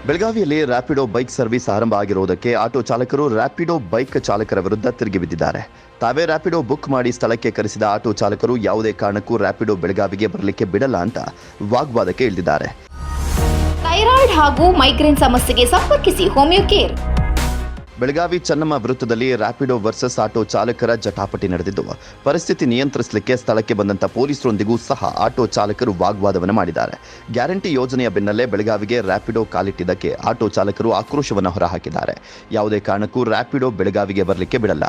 ಬೆಳಗಾವಿಯಲ್ಲಿ Rapido bike service ಆರಂಭ ಆಗಿರುವುದಕ್ಕೆ auto ಚಾಲಕರು ರ್ಯಾಪಿಡೋ ಬೈಕ್ ಚಾಲಕರ ವಿರುದ್ಧ ತಿರುಗಿ ಬಿದ್ದಿದ್ದಾರೆ. ತಾವೇ ರ್ಯಾಪಿಡೋ ಬುಕ್ ಮಾಡಿ ಸ್ಥಳಕ್ಕೆ ಕರೆಸಿದ ಆಟೋ ಚಾಲಕರು ಯಾವುದೇ ಕಾರಣಕ್ಕೂ ರ್ಯಾಪಿಡೋ ಬೆಳಗಾವಿಗೆ ಬರಲಿಕ್ಕೆ ಬಿಡಲ್ಲ ಅಂತ ವಾಗ್ವಾದಕ್ಕೆ ಇಳಿದಿದ್ದಾರೆ. ಥೈರಾಯ್ಡ್ ಹಾಗೂ ಮೈಗ್ರೇನ್ ಸಮಸ್ಯೆಗೆ ಸಂಪರ್ಕಿಸಿ ಹೋಮಿಯೋ ಕೇರ್. ಬೆಳಗಾವಿ ಚೆನ್ನಮ್ಮ ವೃತ್ತದಲ್ಲಿ ರ್ಯಾಪಿಡೋ ವರ್ಸಸ್ ಆಟೋ ಚಾಲಕರ ಜಟಾಪಟಿ ನಡೆದಿದ್ದು, ಪರಿಸ್ಥಿತಿ ನಿಯಂತ್ರಿಸಲಿಕ್ಕೆ ಸ್ಥಳಕ್ಕೆ ಬಂದಂತ ಪೊಲೀಸರೊಂದಿಗೂ ಸಹ ಆಟೋ ಚಾಲಕರು ವಾಗ್ವಾದವನ್ನು ಮಾಡಿದ್ದಾರೆ. ಗ್ಯಾರಂಟಿ ಯೋಜನೆಯ ಬೆನ್ನಲ್ಲೇ ಬೆಳಗಾವಿಗೆ ರ್ಯಾಪಿಡೋ ಕಾಲಿಟ್ಟಿದ್ದಕ್ಕೆ ಆಟೋ ಚಾಲಕರು ಆಕ್ರೋಶವನ್ನು ಹೊರಹಾಕಿದ್ದಾರೆ. ಯಾವುದೇ ಕಾರಣಕ್ಕೂ ರ್ಯಾಪಿಡೋ ಬೆಳಗಾವಿಗೆ ಬರಲಿಕ್ಕೆ ಬಿಡಲ್ಲ,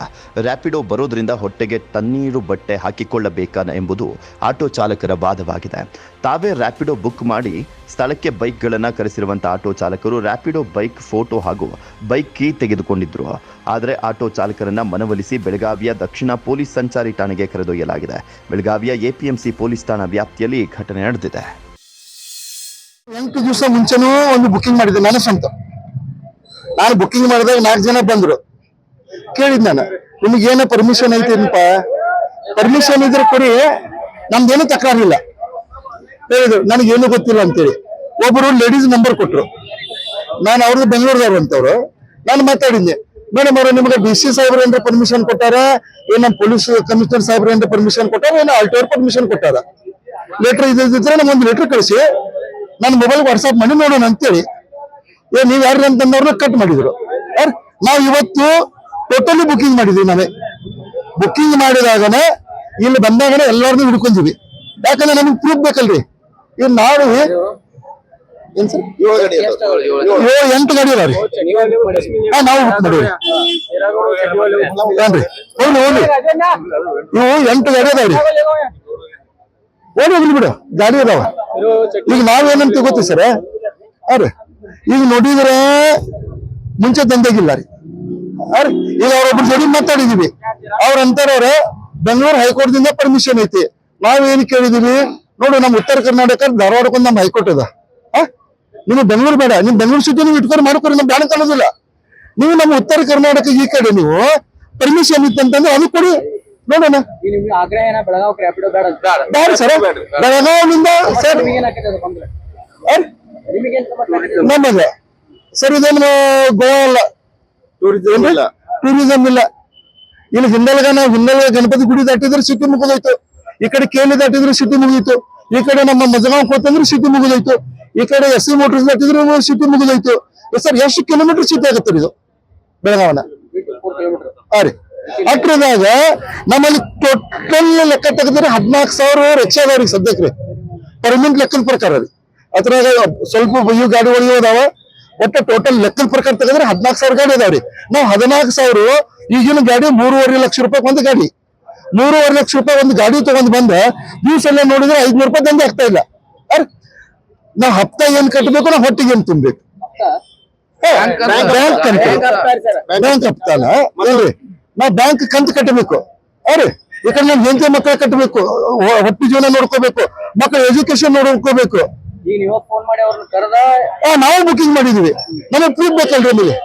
ರ್ಯಾಪಿಡೋ ಬರೋದ್ರಿಂದ ಹೊಟ್ಟೆಗೆ ತಣ್ಣೀರು ಬಟ್ಟೆ ಹಾಕಿಕೊಳ್ಳಬೇಕಾ ಎಂಬುದು ಆಟೋ ಚಾಲಕರ ವಾದವಾಗಿದೆ. ತಾವೇ ರ್ಯಾಪಿಡೋ ಬುಕ್ ಮಾಡಿ ಸ್ಥಳಕ್ಕೆ ಬೈಕ್ಗಳನ್ನು ಕರೆಸಿರುವಂತಹ ಆಟೋ ಚಾಲಕರು ರ್ಯಾಪಿಡೋ ಬೈಕ್ ಫೋಟೋ ಹಾಗೂ ಬೈಕ್ ಕೀ ತೆಗೆದುಕೊಂಡಿದ್ರು. ಆದರೆ ಆಟೋ ಚಾಲಕರನ್ನ ಮನವೊಲಿಸಿ ಬೆಳಗಾವಿಯ ದಕ್ಷಿಣ ಪೊಲೀಸ್ ಸಂಚಾರಿ ಠಾಣೆಗೆ ಕರೆದೊಯ್ಯಲಾಗಿದೆ. ಬೆಳಗಾವಿಯ ಎಪಿಎಂಸಿ ಪೊಲೀಸ್ ಠಾಣಾ ವ್ಯಾಪ್ತಿಯಲ್ಲಿ ಈ ಘಟನೆ ನಡೆದಿದೆ. 8 ದಿವಸ ಮುಂಚೆನೂ ಒಂದು ಬುಕಿಂಗ್ ಮಾಡಿದೆ ನಾನು ಸ್ವಂತ. ನಾನು ಬುಕಿಂಗ್ ಮಾಡಿದಾಗ 4 ಜನ ಬಂದ್ರು. ಕೇಳಿದ್ ನಾನು, ನಿಮಗೇನೋ ಪರ್ಮಿಷನ್ ಐತೇನಪ್ಪ, ಪರ್ಮಿಷನ್ ಇದ್ರೆ ಕೊಡಿ, ನಮ್ದೇನು ತಕರಾರಿಲ್ಲ ಹೇಳಿದ್ರು. ನನಗೇನು ಗೊತ್ತಿಲ್ಲ ಅಂತೇಳಿ ಒಬ್ಬರು ಲೇಡೀಸ್ ನಂಬರ್ ಕೊಟ್ರು. ನಾನು ಅವ್ರದ್ದು ಬೆಂಗಳೂರದವ್ರು ಅಂತವ್ರು. ನಾನು ಮಾತಾಡಿದ್ದೆ, ಮೇಡಮ್ ಅವರು ನಿಮಗೆ DC ಸಾಹೇಬ್ರ ಏನಾರ ಪರ್ಮಿಷನ್ ಕೊಟ್ಟಾರ, ಏನ್ ನಮ್ಮ ಪೊಲೀಸ್ ಕಮಿಷನರ್ ಸಾಹೇಬ್ರ ಏನಾರ ಪರ್ಮಿಷನ್ ಕೊಟ್ಟಾರ, ಏನೋ ಆಲ್ಟೋರ್ ಪರ್ಮಿಷನ್ ಕೊಟ್ಟಾರ, ಲೆಟರ್ ಇದ್ರೆ ನಮ್ಗೊಂದು ಲೆಟರ್ ಕಳಿಸಿ ನನ್ನ ಮೊಬೈಲ್ ವಾಟ್ಸ್ಆಪ್ ಮಾಡಿ ನೋಡೋಣ ಅಂತೇಳಿ. ನೀವ್ ಯಾರು ಅಂತಂದವ್ರನ್ನ ಕಟ್ ಮಾಡಿದ್ರು. ನಾವು ಇವತ್ತು ಟೋಟಲಿ ಬುಕಿಂಗ್ ಮಾಡಿದ್ವಿ. ನಾವೇ ಬುಕಿಂಗ್ ಮಾಡಿದಾಗನೆ ಇಲ್ಲಿ ಬಂದಾಗನೆ ಎಲ್ಲಾರನ್ನೂ ಹಿಡ್ಕೊಂತೀವಿ. ಯಾಕಂದ್ರೆ ನಮಗ್ ಪ್ರೂಫ್ ಬೇಕಲ್ರಿ. ಇವ್ ನಾವು ಏನ್ ಸರ್ 7-8 ಗಾಡಿ ಅದಾವ್ರಿ. ನಾವು ಬುಕ್ ಮಾಡಿವಿ ಏನ್ರಿ. ಹೋಗ್ಲಿ ಇವು 8 ಗಾಡಿ ಅದಾವ್ರಿ. ಹೋಗ್ಲಿ ಬಿಡು, ಗಾಡಿ ಅದಾವ. ಈಗ ನಾವೇನಂತ ಗೊತ್ತಿ ಸರ್, ಅರೆ ಈಗ ನೋಡಿದ್ರೆ ಮುಂಚೆ ದಂಧೆಗಿಲ್ಲ ರೀ. ಈಗ ಅವ್ರೊಬ್ರು ಜೋಡಿ ಮಾತಾಡಿದೀವಿ. ಅವ್ರ ಅಂತಾರವ್ರೆ ಬೆಂಗಳೂರು ಹೈಕೋರ್ಟ್ ದಿಂದ ಪರ್ಮಿಷನ್ ಐತಿ. ನಾವೇನ್ ಕೇಳಿದೀವಿ, ನೋಡು ನಮ್ಮ ಉತ್ತರ ಕರ್ನಾಟಕ ಧಾರವಾಡಕ್ಕೊಂದು ನಮ್ಮ ಹೈಕೋರ್ಟ್ ಅದ. ನಿಮ್ಗೆ ಬೆಂಗಳೂರು ಬೇಡ, ನಿಮ್ ಬೆಂಗಳೂರು ಸಿಟಿ ನೀವು ಇಟ್ಕೊಂಡು ಮಾಡ್ಕೊರಿ, ನಮ್ ಬೇಡ ಅನ್ನೋದಿಲ್ಲ. ನೀವು ನಮ್ಮ ಉತ್ತರ ಕರ್ನಾಟಕ ಈ ಕಡೆ ನೀವು ಪರ್ಮಿಷನ್ ಇತ್ತಂತಂದ್ರೆ ಅದು ಕೊಡಿ ನೋಡೋಣ. ಬೇಡ ಸರ್, ಬೆಳಗಾವಿಯಿಂದ ಸರ್ ನಮಗೆ ಸರ್ ಇದೇನು ಗೋವಾ ಅಲ್ಲ, ಟೂರಿಸಂ ಇಲ್ಲ. ಇಲ್ಲಿ ಹಿಂದೆಲ್ಗ ಗಣಪತಿ ಗುಡಿ ದಾಟಿದ್ರೆ ಸಿಟಿ ಮುಗಿದೋಯ್ತು. ಈ ಕಡೆ ಕೇಲಿ ದಾಟಿದ್ರೆ ಸಿಟಿ ಮುಗಿದೋಯ್ತು. ಈ ಕಡೆ ನಮ್ಮ ಮಜಗಾಂವ್ ಹೋತಂದ್ರೆ ಸಿಟಿ ಮುಗಿದೋಯ್ತು. ಈ ಕಡೆ SC ಮೋಟರ್ಸ್ ದಾಟಿದ್ರೆ ಸಿಟಿ ಮುಗಿದೋಯ್ತು. ಸರ್ ಎಷ್ಟು ಕಿಲೋಮೀಟರ್ ಸಿಟಿ ಆಗತ್ತೆ ಇದು ಬೆಳಗಾವನ? ರೀ ಅಟ್ರದಾಗ ನಮ್ಮಲ್ಲಿ ಟೋಟಲ್ ಲೆಕ್ಕ ತೆಗೆದ್ರೆ 14,000 ರಿಕ್ಷಾ ಅದಾವ್ರಿ ಸದ್ಯಕ್ಕೆ ಪರ್ಮನೆಂಟ್ ಲೆಕ್ಕದ ಪ್ರಕಾರ ರೀ. ಅದ್ರಾಗ ಸ್ವಲ್ಪ ಇವು ಗಾಡಿ ಒಳಗಿದಾವ. ಒಟ್ಟು ಟೋಟಲ್ ಲೆಕ್ಕದ ಪ್ರಕಾರ ತೆಗೆದ್ರೆ 14,000 ಗಾಡಿ ಅದಾವ್ರಿ. ನಾವು 14,000 ಈಗಿನ ಗಾಡಿ 3.5 ಲಕ್ಷ ರೂಪಾಯಿ ಒಂದು ಗಾಡಿ, 3.5 ಲಕ್ಷ ರೂಪಾಯಿ ಒಂದು ಗಾಡಿ ತಗೊಂಡ್ ಬಂದ ದಿವ್ಸ ಎಲ್ಲ ನೋಡಿದ್ರೆ 500 ರೂಪಾಯಿ ದಂಧೆ ಆಗ್ತಾ ಇಲ್ಲ. ನಾವ್ ಹಪ್ತಾ ಏನ್ ಕಟ್ಟಬೇಕು, ನಾವು ಹೊಟ್ಟಿಗೆ ಏನ್ ತುಂಬೇಕು? ಬ್ಯಾಂಕ್ ಹಪ್ತಾನ ಏನ್ರಿ, ನಾವ್ ಬ್ಯಾಂಕ್ ಕಂತು ಕಟ್ಟಬೇಕು. ಈ ಕಡೆ ನಮ್ ಹೆಂಡತಿ ಮಕ್ಕಳ ಕಟ್ಟಬೇಕು, ಹೊಟ್ಟಿ ಜೀವನ ನೋಡ್ಕೋಬೇಕು, ಮಕ್ಕಳ ಎಜುಕೇಶನ್ ನೋಡ್ಕೋಬೇಕು. ನಾವು ಬುಕಿಂಗ್ ಮಾಡಿದೀವಿ, ನಮಗೆ ಪ್ರೂಫ್ ಬೇಕಲ್ರಿ ನಿಮಗೆ.